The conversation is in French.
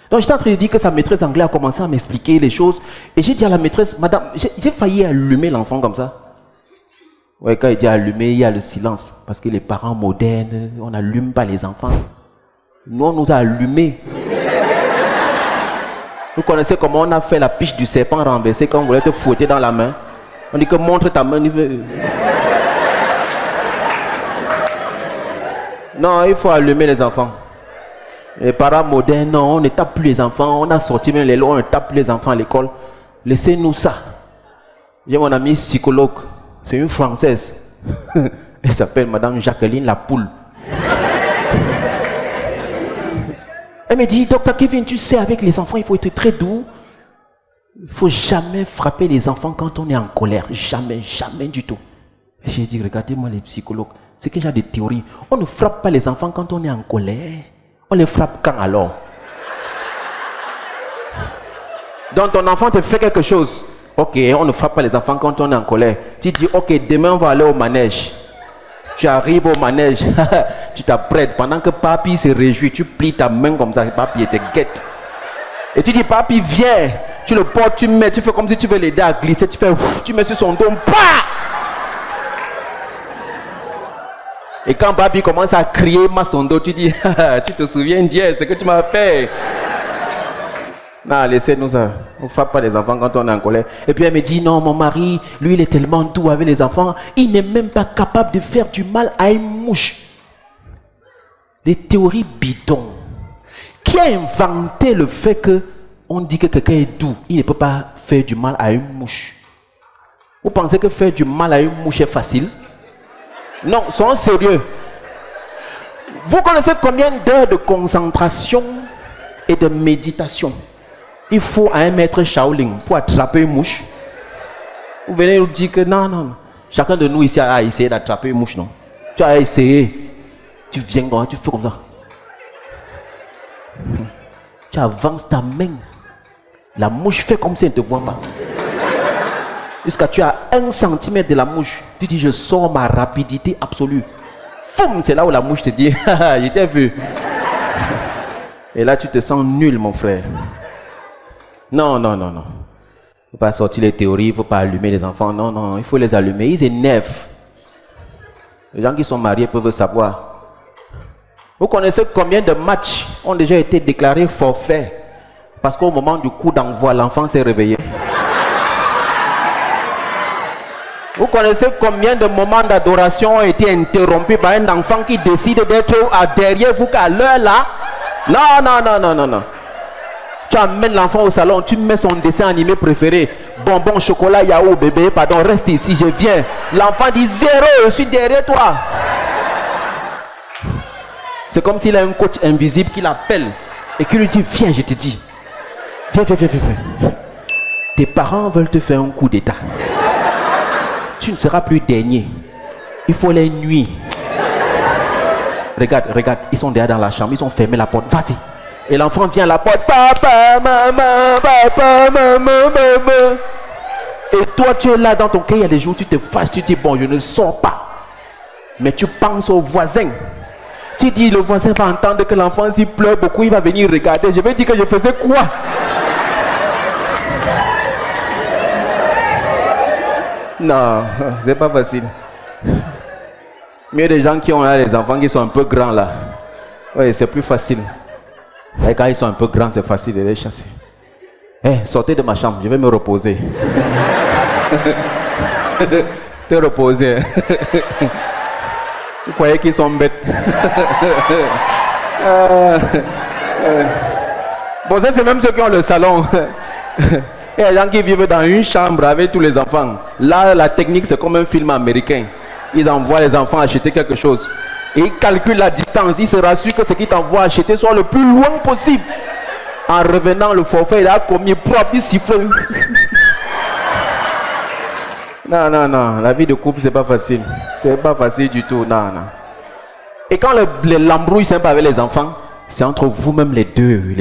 Donc j'étais en train de dire que sa maîtresse d'anglais a commencé à m'expliquer les choses. Et j'ai dit à la maîtresse, madame, j'ai failli allumer l'enfant comme ça. Ouais, quand il dit allumer, il y a le silence. Parce que les parents modernes, on n'allume pas les enfants. Nous, on nous a allumés. Vous connaissez comment on a fait la piche du serpent renversé quand on voulait te fouetter dans la main? On dit que montre ta main. Non, il faut allumer les enfants. Les parents modernes, non, on ne tape plus les enfants. On a sorti même les lois, on ne tape plus les enfants à l'école. Laissez-nous ça. J'ai mon amie psychologue. C'est une Française. Elle s'appelle Madame Jacqueline Lapoule. Elle me dit, Docteur Kevin, tu sais, avec les enfants, il faut être très doux. Il ne faut jamais frapper les enfants quand on est en colère. Jamais, jamais du tout. J'ai dit, regardez-moi les psychologues. C'est que j'ai des théories. On ne frappe pas les enfants quand on est en colère. On les frappe quand alors? Donc ton enfant te fait quelque chose. Ok, on ne frappe pas les enfants quand on est en colère. Tu dis, ok, demain on va aller au manège. Tu arrives au manège, tu t'apprêtes. Pendant que papy se réjouit, tu plies ta main comme ça, papy te guette. Et tu dis, papy, viens. Tu le portes, tu mets, tu fais comme si tu veux l'aider à glisser. Tu fais, tu mets sur son dos, bah! Et quand papy commence à crier, son dos, tu dis, tu te souviens d'hier, ce que tu m'as fait. Non, laissez-nous ça. On ne frappe pas les enfants quand on est en colère. Et puis elle me dit, non, mon mari, lui, il est tellement doux avec les enfants, il n'est même pas capable de faire du mal à une mouche. Des théories bidons. Qui a inventé le fait que on dit que quelqu'un est doux, il ne peut pas faire du mal à une mouche? Vous pensez que faire du mal à une mouche est facile? Non, soyons sérieux. Vous connaissez combien d'heures de concentration et de méditation il faut à un maître Shaolin pour attraper une mouche? Vous venez nous dire que non, non. Chacun de nous ici a essayé d'attraper une mouche, non? Tu as essayé. Tu viens, tu fais comme ça. Tu avances ta main. La mouche fait comme si elle ne te voit pas. Jusqu'à tu as 1 centimètre de la mouche. Tu dis, je sors ma rapidité absolue. Foum, c'est là où la mouche te dit, je t'ai vu. Et là, tu te sens nul, mon frère. Non, non, non, non. Il ne faut pas sortir les théories, il ne faut pas allumer les enfants. Non, non, il faut les allumer. Ils énervent. Les gens qui sont mariés peuvent savoir. Vous connaissez combien de matchs ont déjà été déclarés forfaits parce qu'au moment du coup d'envoi, l'enfant s'est réveillé? Vous connaissez combien de moments d'adoration ont été interrompus par un enfant qui décide d'être derrière vous qu'à l'heure là? Non, non, non, non, non, non. Tu amènes l'enfant au salon, tu mets son dessin animé préféré. Bonbon, chocolat, yaourt, bébé, pardon, reste ici, je viens. L'enfant dit 0, je suis derrière toi. C'est comme s'il a un coach invisible qui l'appelle et qui lui dit, viens, je te dis. Viens, viens, viens, viens. Tes parents veulent te faire un coup d'état. Tu ne seras plus dernier. Il faut les nuire. Regarde, regarde, ils sont derrière dans la chambre, ils ont fermé la porte. Vas-y. Et l'enfant vient à la porte. Papa, maman, papa, maman, maman. Et toi, tu es là dans ton cœur. Il y a des jours où tu te fâches, tu dis, bon, je ne sors pas. Mais tu penses au voisin. Tu dis, le voisin va entendre que l'enfant s'il pleure beaucoup, il va venir regarder. Je vais dire que je faisais quoi? Non, c'est pas facile. Mieux des gens qui ont là les enfants qui sont un peu grands là. Oui, c'est plus facile. Et quand ils sont un peu grands, c'est facile de les chasser. Eh, sortez de ma chambre, je vais me reposer. Te reposer. Vous croyez qu'ils sont bêtes? Bon, ça c'est même ceux qui ont le salon. Il y a des gens qui vivent dans une chambre avec tous les enfants. Là, la technique, c'est comme un film américain. Ils envoient les enfants acheter quelque chose. Et ils calculent la distance. Ils se rassurent que ce qu'ils t'envoient acheter soit le plus loin possible. En revenant, le forfait, il a commis propre, il siffle. Non, non, non. La vie de couple, c'est pas facile. C'est pas facile du tout. Non, non. Et quand l'embrouille, c'est pas avec les enfants, c'est entre vous-même les deux.